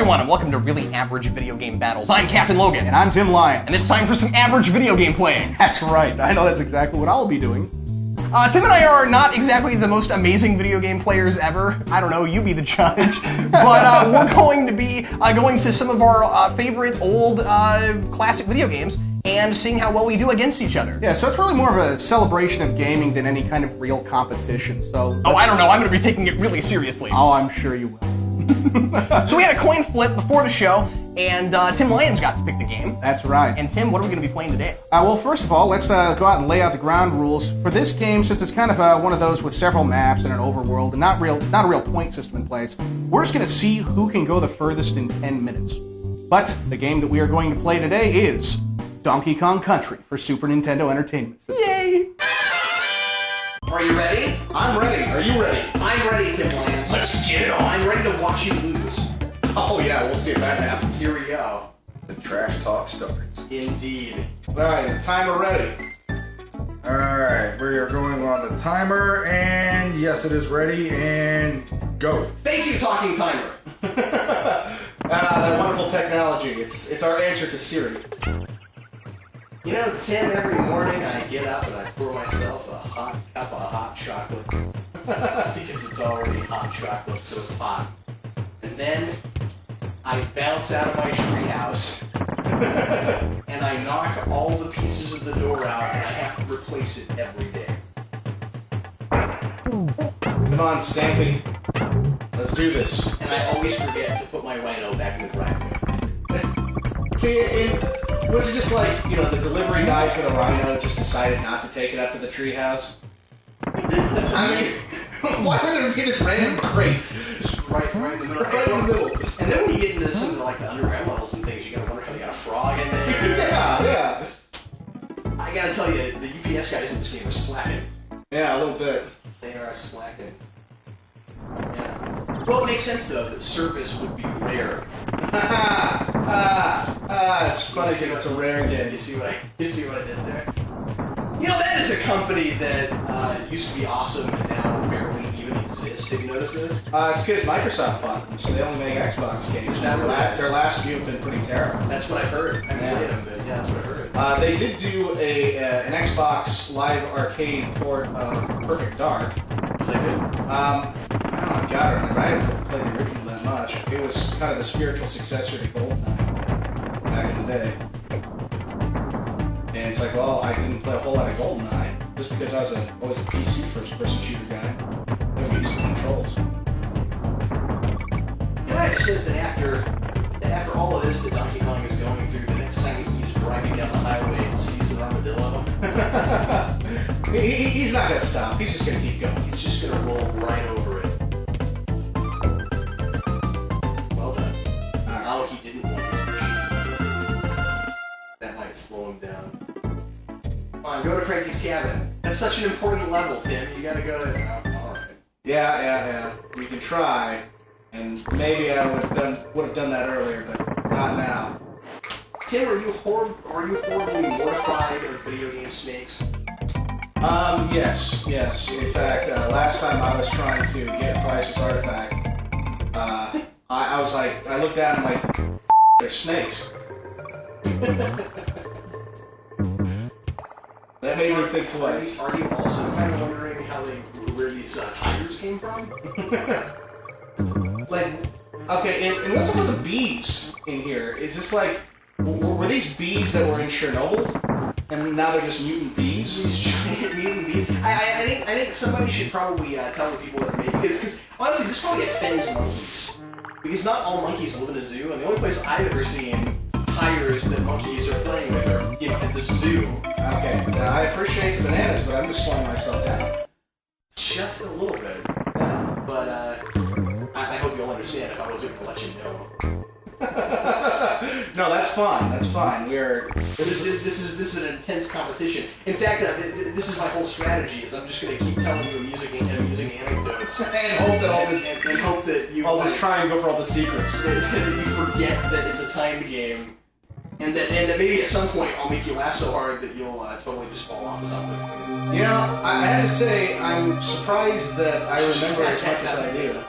everyone, and welcome to Really Average Video Game Battles. I'm Captain Logan. And I'm Tim Lyons. And it's time for some average video game playing. That's right. I know that's exactly what I'll be doing. Tim and I are not exactly the most amazing video game players ever. I don't know, you be the judge. But we're going to be going to some of our favorite old classic video games and seeing how well we do against each other. Yeah, so it's really more of a celebration of gaming than any kind of real competition. So I don't know. I'm going to be taking it really seriously. Oh, I'm sure you will. So we had a coin flip before the show, and Tim Lyons got to pick the game. That's right. And Tim, what are we going to be playing today? Well, first of all, let's go out and lay out the ground rules for this game. Since it's kind of one of those with several maps and an overworld, and not a real point system in place, we're just going to see who can go the furthest in 10 minutes. But the game that we are going to play today is Donkey Kong Country for Super Nintendo Entertainment System. Yay! Are you ready? I'm ready. Are you ready? I'm ready, Tim Lyons. Let's get it on. I'm ready to watch you lose. Oh yeah, we'll see if that happens. Here we go. The trash talk starts. Indeed. Alright, the timer ready. Alright, we are going on the timer, and yes, it is ready, and go. Thank you, talking timer. That wonderful technology. It's our answer to Siri. You know, Tim, every morning I get up and I pour myself a hot cup of hot chocolate. Because it's already hot chocolate, so it's hot. And then I bounce out of my treehouse and I knock all the pieces of the door out and I have to replace it every day. Come on, Stampy. Let's do this. And I always forget to put my rhino back in the driveway. See, was it just like, the delivery guy for the rhino just decided not to take it up to the treehouse? I mean, why would there be this random crate? Just right in the middle. Right in the middle. And then when you get into some of the underground levels and things, you gotta wonder how they got a frog in there. Yeah. I gotta tell you, the UPS guys in this game are slacking. Yeah, a little bit. They are slacking. Yeah. Well, it makes sense though that service would be rare. It's funny because it's a rare game. You see what I did there? That is a company that used to be awesome and now barely even exists. Have you noticed this? It's because Microsoft bought them, so they only make Xbox games. Their last few have been pretty terrible. That's what I've heard. I haven't played them, but yeah, that's what I've heard. They did do an Xbox Live Arcade port of Perfect Dark. Was that good? I don't know, I haven't played the original that much. It was kind of the spiritual successor to GoldenEye back in the day. And it's like, well, I didn't play a whole lot of GoldenEye just because I was always a PC first-person shooter guy. Nobody used the controls. It says that after all of this that Donkey Kong is going through, the next time he's driving down the highway and sees an armadillo, he's not going to stop. He's just going to keep going. He's just going to roll right over it. Well done. Oh, he didn't want his machine. That might slow him down. Come on, go to Cranky's cabin. That's such an important level, Tim. You gotta go to... Alright. Yeah. You can try. And maybe I would have done that earlier, but not now. Tim, are you horribly mortified of video game snakes? Yes. In fact, last time I was trying to get Price's artifact, I was like, I looked down and I'm like, there's snakes. That made me think twice. Are you also kind of wondering where these tigers came from? Okay, and what's up with the bees in here? Is this like, were these bees that were in Chernobyl, and now they're just mutant bees? These giant mutant bees. I think somebody should probably tell the people that make it, because honestly, this probably offends monkeys. Because not all monkeys live in a zoo, and the only place I've ever seen tigers that monkeys are playing with are, at the zoo. Okay, now I appreciate the bananas, but I'm just slowing myself down. Just a little bit. Yeah, but I hope you'll understand if I wasn't going to let you know. No, that's fine. This is an intense competition. In fact, this is my whole strategy. Is I'm just going to keep telling you amusing anecdotes and hope that you try and go for all the secrets. That you forget that it's a timed game, and that maybe at some point I'll make you laugh so hard that you'll totally just fall off of something. I have to say I'm surprised that I remember as much as I do.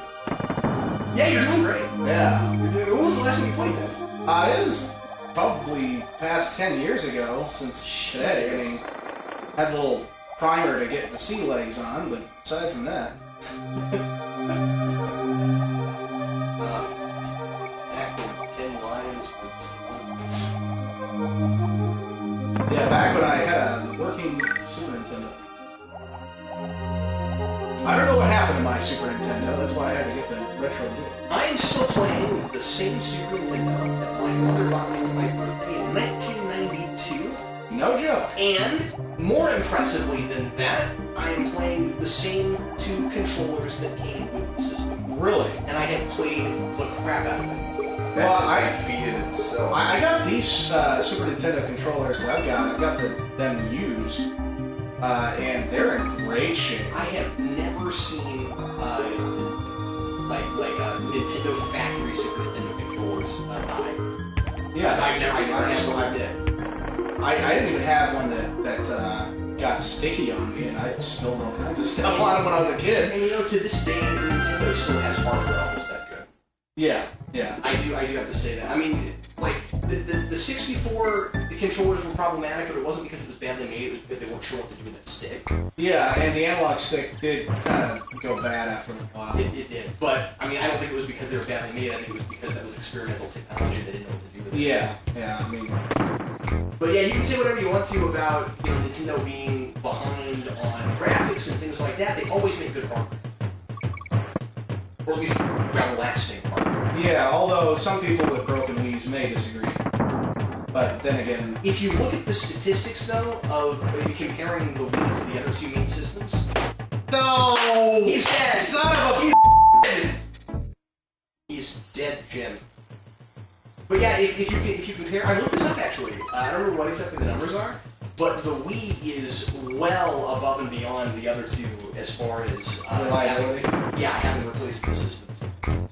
Yeah, you're doing great. Yeah. When was the last time you played this? It was probably past 10 years ago since today. I mean, had a little primer to get the sea legs on, but aside from that. Back when Tim Lyons was... Yeah, back when I had a working Super Nintendo. I don't know what happened to my Super Nintendo, that's why I had to get the retro disc. I am still playing with the same Super Nintendo that my mother bought me for my birthday in 1992. No joke. And, more impressively than that, I am playing the same 2 controllers that came with the system. Really? And I have played the crap out of it. Well, I defeated itself. I got these Super Nintendo controllers that I got them used, and they're in great shape. I have never seen like a Nintendo factory Super Nintendo controllers buy. Yeah, I never had one. I did. I didn't even have one that got sticky on me, and I spilled all kinds of stuff on it when I was a kid. And you know, to this day, Nintendo still has hardware almost that good. Yeah. I do have to say that. I mean, like, the 64 controllers were problematic, but it wasn't because it was badly made, it was because they weren't sure what to do with that stick. Yeah, and the analog stick did kind of go bad after a while. It did. But, I mean, I don't think it was because they were badly made, I think it was because that was experimental technology, they didn't know what to do with it. Yeah, I mean... But yeah, you can say whatever you want to about, you know, Nintendo being behind on graphics and things like that, they always make good hardware. Or at least long-lasting hardware. Yeah, although some people with broken Wii's may disagree. But then again... If you look at the statistics, though, of comparing the Wii to the other 2 main systems... No! He's dead! Son of a... He's dead, Jim. But yeah, if you compare... I looked this up, actually. I don't remember what exactly the numbers are, but the Wii is well above and beyond the other 2 as far as... reliability? having replaced the systems.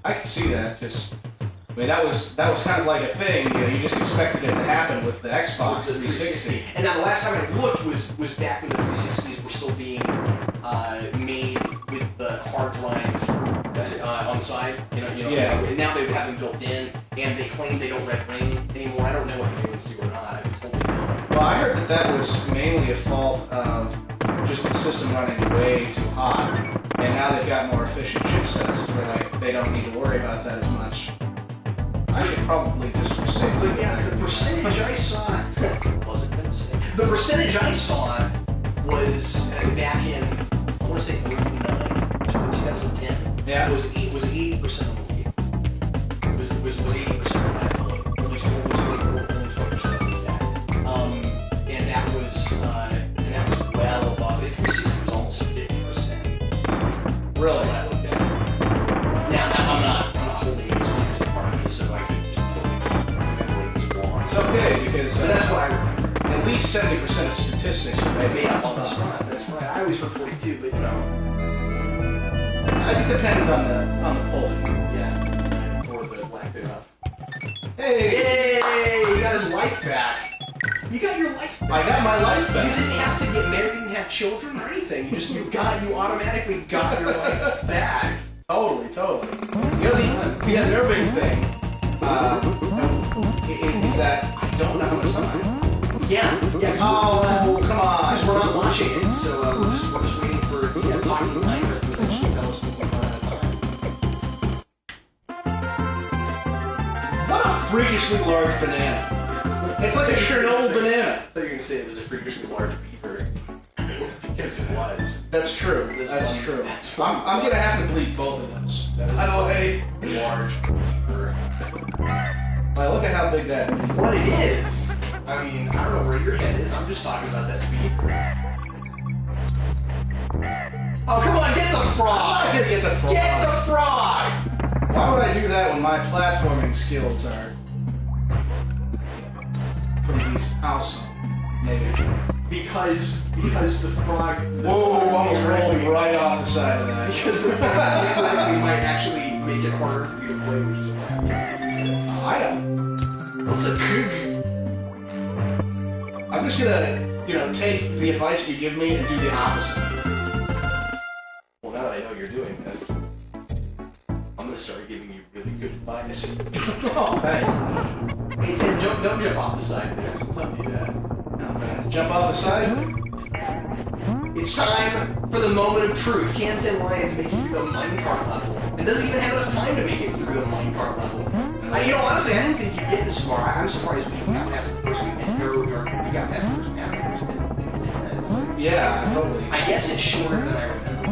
I can see that, because... I mean, that was kind of like a thing, you know, you just expected it to happen with the Xbox 360. And now the last time I looked was back when the 360s were still being made with the hard drive on the side, you know, yeah. And now they have them built in, and they claim they don't red ring anymore. I don't know if the new ones do or not. Well, I heard that was mainly a fault of just the system running way too hot, and now they've got more efficient chipsets where they don't need to worry about that as much. I should probably just for safety. But yeah, the percentage I saw wasn't gonna say. The percentage I saw was back in, I want to say 2010. Yeah. Was 80% of the Wii. Was 80% reliability. At least only 20% of that. And that was well above. The 360 was almost 50%. Really? When I looked at it. Now I'm not holding these figures in front of me, so I can just totally remember these wrong. It's okay, because But that's what I remember. at least 70% of statistics are Made up on the spot. That's right. I always heard 42, but you know. I think it depends on the polling. Yeah. Or the lack thereof. Hey! Yay! You got his life back. You got your life back. I got my life You back. didn't have to get married and have children or anything. You automatically got your life back. Totally. The unnerving thing is that I don't know how much time. Yeah. Oh, come on. Because we're not watching it, so we're just waiting for the clocking timer to eventually tell us when we're out of time. What a freakishly large banana. It's like a Chernobyl banana. I thought you were going to say it was a freakishly large beaver. Because it was. That's true. That's true. I'm going to have to bleep both of those. By the way, Large beaver. like, look at how big that is. What it is? I mean, I don't know where your head is. I'm just talking about that beaver. Oh, come on, get the frog! I'm not going to get the frog. Get the frog! Why would I do that when my platforming skills are pretty decent? Awesome. Maybe. Because the frog... Whoa, almost rolled right off the side of that. Because the frog might actually make it harder for you to play with your I don't. What's a pig? I'm just gonna, take the advice you give me and do the opposite. Well, now that I know you're doing that, I'm gonna start giving you nice. Oh, thanks. Hey Tim, don't jump off the side there. Don't do that. I'm gonna have to jump off the side. It's time for the moment of truth. Can Tim Lyons make it through the minecart level? And doesn't even have enough time to make it through the minecart level. You know, honestly, I didn't think you'd get this far. I'm surprised we got past the first week. We got past the first map in the first 10 minutes. Yeah, totally. I guess it's shorter than I remember.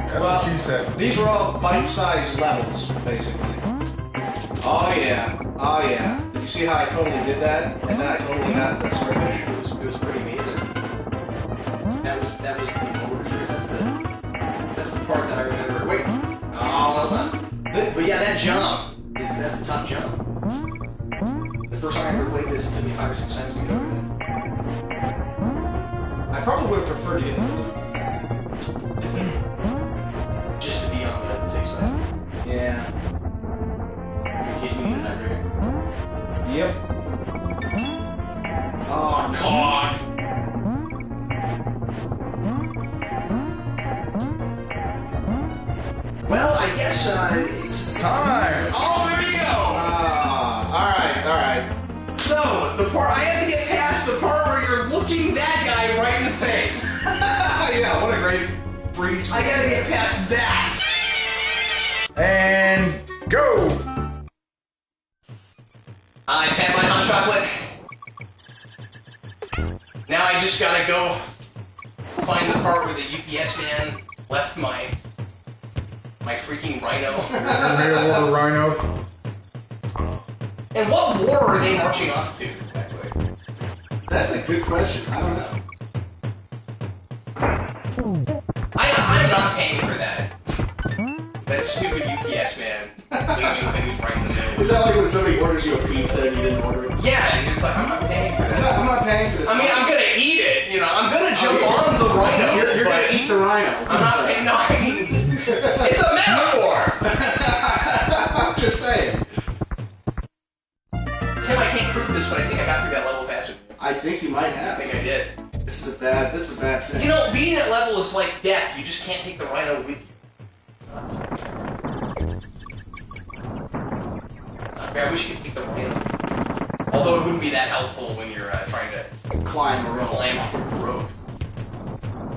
That's what she said. These were all bite-sized levels, basically. Oh yeah, oh yeah. Did you see how I totally did that? And then I totally got the starfish. It was pretty amazing. That was the moment of truth. That's the part that I remember. Wait. Oh, well done. But yeah, that jump that's a tough jump. The first time I ever played this, it took me 5 or 6 times to go to it. I probably would have preferred to get the loop. Just to be on the safe side. Yeah. In case we need a hydrator. Yep. Oh, God! Well, I guess, it's Time! Oh, there you go! Alright. So, the part, I had to get past the part where you're looking that guy right in the face. Yeah, what a great freeze. I gotta get past that. And go! I've had my hot chocolate. Now I just gotta go find the part where the UPS man left my freaking rhino. Real war rhino. And what war are they marching off to, exactly? That's a good question. I don't know. I'm not paying for that. That stupid UPS man leaving things right in the middle. Is that like when somebody orders you a pizza and you didn't order it? Yeah, and it's like, I'm not paying for that. I'm not paying for this. I mean, I'm gonna eat it, you know, I'm gonna jump on the rhino. You're but gonna eat the rhino. I'm not paying, no, I mean, it's a metaphor! I'm just saying. Tim, I can't prove this, but I think I got through that level faster than you. I think you might I have. think I did. This is a bad thing. You know, beating that level is like death. You just can't take the rhino with you. I wish you could take the rhino. Although it wouldn't be that helpful when you're trying to climb a rope. climb a rope.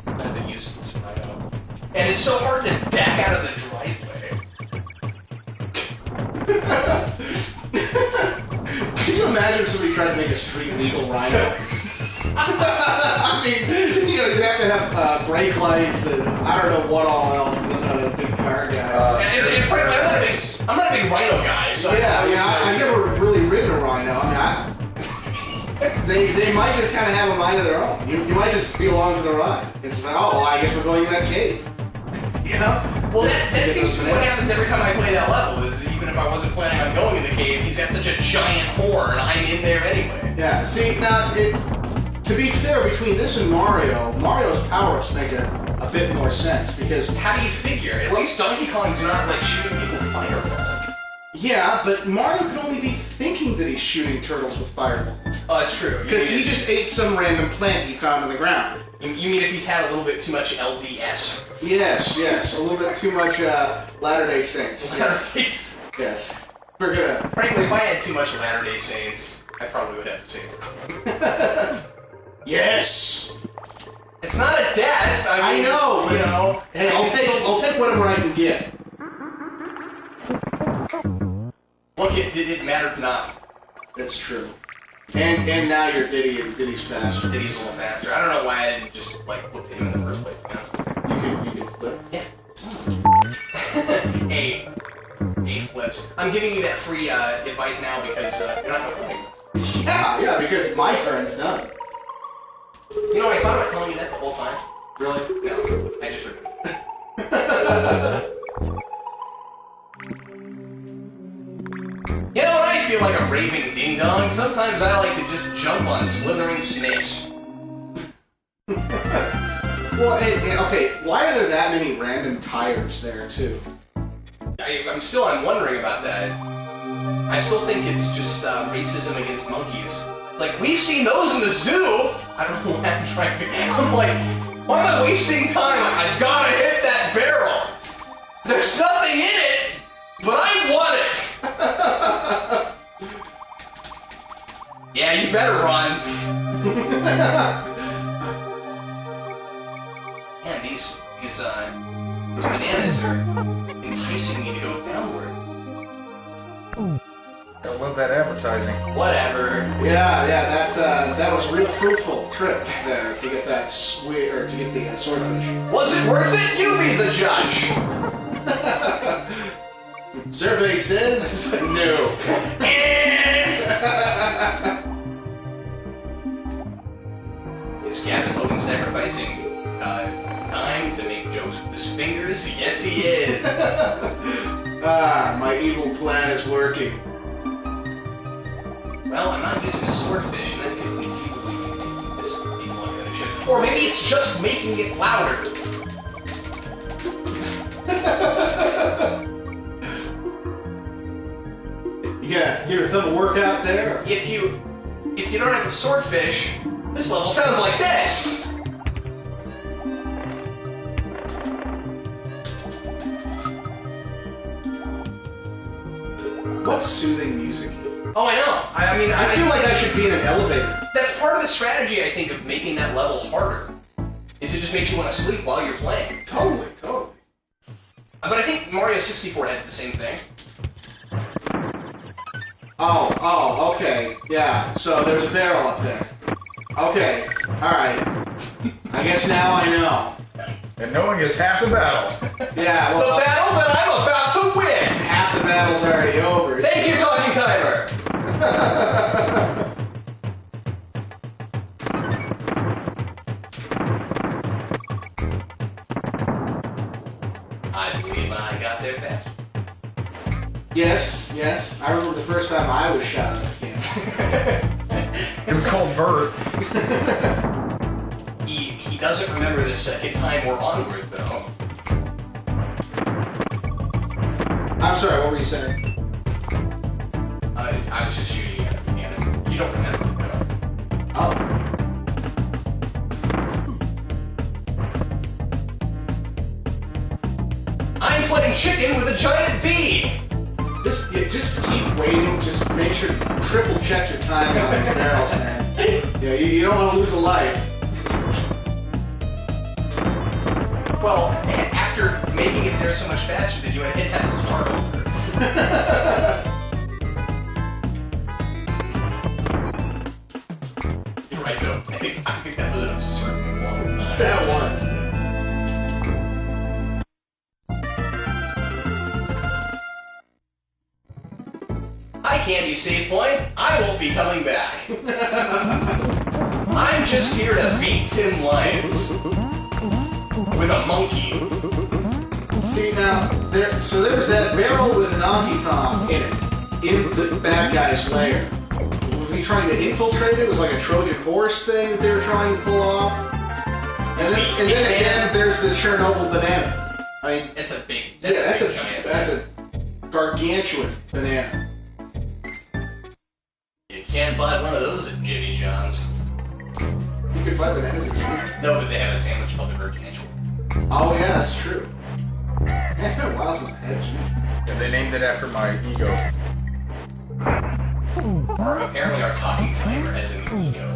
That's a useless rhino. And it's so hard to back out of the driveway. Can you imagine if somebody tried to make a street legal rhino? I mean, you know, you'd have to have brake lights and I don't know what all else. I'm not a big car guy. And frankly, I'm not a big rhino guy. So Yeah, I've never really ridden a rhino. I mean, they might just kind of have a mind of their own. You might just be along for the ride. It's like, oh, well, I guess we're going in that cave. You know? Well, that seems to be what happens every time I play that level, is even if I wasn't planning on going in the cave, he's got such a giant horn, I'm in there anyway. Yeah, see, now, to be fair, between this and Mario's power-ups make a bit more sense, because... How do you figure? At least Donkey Kong's not, like, shooting people with fireballs. Yeah, but Mario could only be thinking that he's shooting turtles with fireballs. Oh, that's true. Because he just ate some random plant he found on the ground. You mean if he's had a little bit too much LDS? Yes, a little bit too much Latter-day Saints. Yes. Yes. We're gonna... Frankly, if I had too much Latter-day Saints, I probably would have to say it. Yes! It's not a death. I mean, know. You know. Hey, I'll take whatever I can get. Look, it mattered not. That's true. And now you're Diddy, and Diddy's faster. Diddy's a little faster. I don't know why I didn't just, like, flip him in the first place. You can flip? Yeah. A flips. I'm giving you that free advice now because you're not going to Yeah, because my turn's done. You know, I thought about telling you that the whole time. Really? No, I just remembered. You know what? I feel like a raving ding-dong. Sometimes I like to just jump on slithering snakes. Well, okay, why are there that many random tires there, too? I'm wondering about that. I still think it's just racism against monkeys. It's like, we've seen those in the zoo! I don't know why I'm trying to... I'm like, why am I wasting time? I've gotta hit that barrel! There's nothing in it, but I want it! Yeah, you better run. Man, these bananas are enticing me to go downward. I love that advertising. Whatever. Yeah, that was a real fruitful trip there to get that to get the swordfish. Was it worth it? You be the judge. Survey says no. Is Captain Logan sacrificing time to make jokes with his fingers? Yes, he is. My evil plan is working. Well, I'm not using a swordfish, and I think at least evil make this evil on the other ship. Or maybe it's just making it louder. Yeah, give your thumb a workout there. If you don't have a swordfish, this level sounds like this. What's soothing music? Oh, I know. I mean, I feel like I should be in an elevator. That's part of the strategy, I think, of making that level harder. Is it just makes you want to sleep while you're playing. Totally. But I think Mario 64 had the same thing. Oh, okay. Yeah, so there's a barrel up there. Okay, alright. I guess now I know. And knowing is half the battle. Yeah, well... The battle that I'm about to win! Half the battle's already over. Thank you, Talking Timer! I believe I got there fast. Yes. I remember the first time I was shot at the camp. It was called birth. He doesn't remember the second time we're onward, though. I'm sorry, what were you saying? I was just shooting at him. You don't remember, though. Oh. I'm playing chicken with a giant bee! Just keep waiting. Just make sure to triple check your timing on these barrels, man. Yeah, you don't want to lose a life. Well, after making it there so much faster than you, I'd have to start over. You're right, though. I think that was an absurdly long time. That was. Hi, Candy Save Point. I won't be coming back. I'm just here to beat Tim Lyons. With a monkey. See, now, there's that barrel with an Donkey Kong in it, in the bad guy's lair. Was he trying to infiltrate it? It was like a Trojan horse thing that they were trying to pull off. And then again, there's the Chernobyl banana. I mean, that's a giant. That's a gargantuan banana. You can't buy one of those at Jimmy John's. You could buy bananas at Jimmy John's. No, but they have a sandwich called the gargantuan. Oh yeah, that's true. Man, it's been a while since I had Jimmy. And they named it after my ego. Apparently our talking timer has an ego.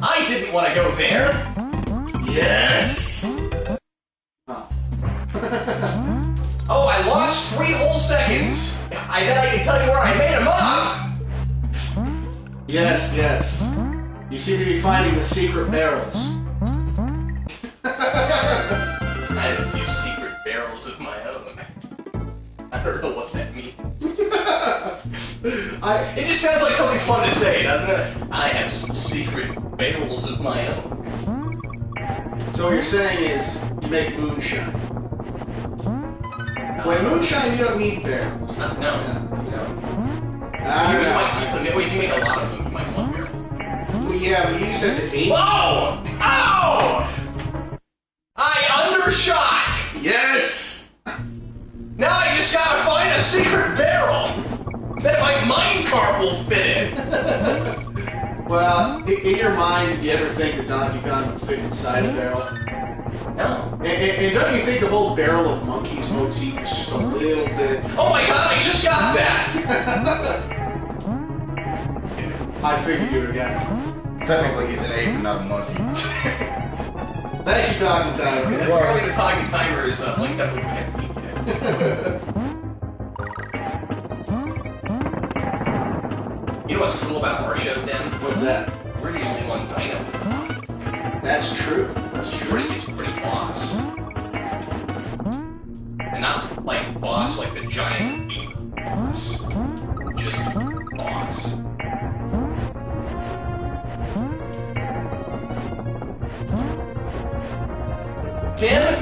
I didn't want to go there! Yes! Oh. Oh, I lost 3 whole seconds! I bet I can tell you where I made them up! Yes. You seem to be finding the secret barrels. I have a few secret barrels of my own. I don't know what that means. It just sounds like something fun to say, doesn't it? I have some secret barrels of my own. So what you're saying is, you make moonshine. Wait, moonshine, you don't need barrels. No. No. You might keep them. If you make a lot of them, you might want barrels. Well, yeah, but you just have to eat. Whoa! Ow! I undershot! Yes! Now I just gotta find a secret barrel that my minecart will fit in. Well, in your mind, did you ever think that Donkey Kong would fit inside a barrel? No. And don't you think the whole barrel of monkeys motif is just a little bit... Oh my god, I just got that! I figured you would have gotten it. Technically, he's an ape and not a monkey. Thank you, Talking Timer. Apparently the talking timer is linked up with my You know what's cool about our show, Tim? What's that? We're the only ones I know who can talk. That's true. That's true. It's pretty boss. And not like boss like the giant beaver boss. Just boss. Tim?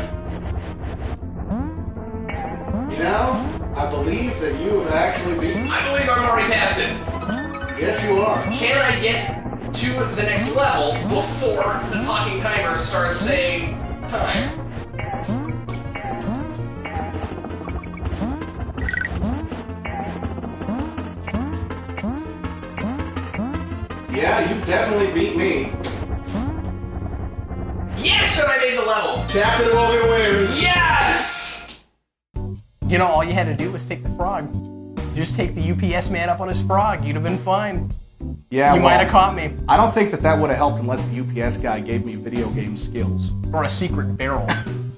You know, I believe that you have actually beaten... I believe I'm already past it. Yes, you are. Can I get to the next level before the talking timer starts saying time? Yeah, you definitely beat me. Yes, and I made the level! Captain Logan wins. Yes! You know, all you had to do was take the frog. You just take the UPS man up on his frog. You'd have been fine. Yeah, You might have caught me. I don't think that would have helped unless the UPS guy gave me video game skills. Or a secret barrel.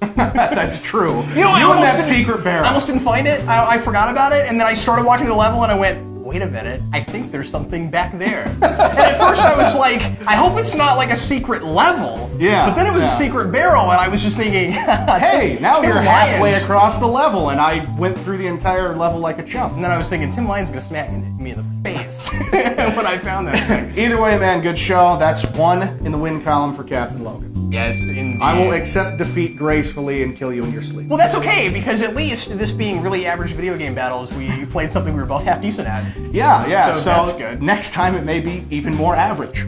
That's true. You know, I and almost that didn't- secret barrel. I almost didn't find it. I forgot about it, and then I started walking to the level, and I went, wait a minute, I think there's something back there. And at first I was like, I hope it's not like a secret level. Yeah, But then it was yeah. a secret barrel, and I was just thinking, Hey, now Tim you're Lyons. halfway across the level, and I went through the entire level like a chump. And then I was thinking, Tim Lyons is gonna smack me in the face when I found that thing. Either way, man, good show. That's 1 in the win column for Captain Logan. Yes, indeed. I will accept defeat gracefully and kill you in your sleep. Well, that's okay, because at least, this being really average video game battles, we played something we were both half decent at. Yeah, So so that's good. next time it may be even more average.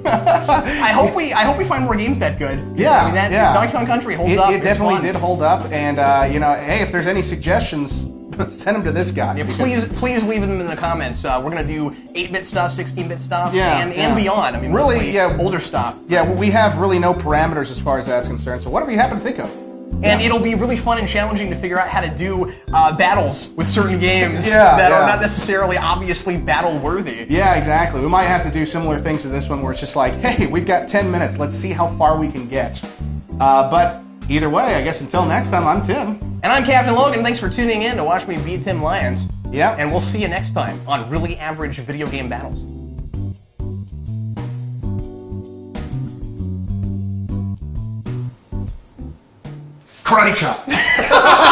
I hope we find more games that good. Yeah, I mean, that yeah. Donkey Kong Country holds up. It It's definitely fun. did hold up, and you know, hey, if there's any suggestions, send them to this guy. Yeah, please leave them in the comments. We're gonna do 8-bit stuff, 16-bit stuff, Yeah, and yeah. beyond. I mean, Really, mostly yeah. older stuff. Yeah, well, we have really no parameters as far as that's concerned. So whatever you happen to think of. And it'll be really fun and challenging to figure out how to do battles with certain games Yeah, that yeah. are not necessarily obviously battle-worthy. Yeah, exactly. We might have to do similar things to this one, where it's just like, hey, we've got 10 minutes. Let's see how far we can get. But either way, I guess until next time, I'm Tim. And I'm Captain Logan. Thanks for tuning in to watch me beat Tim Lyons. Yeah. And we'll see you next time on Really Average Video Game Battles. Karate chop.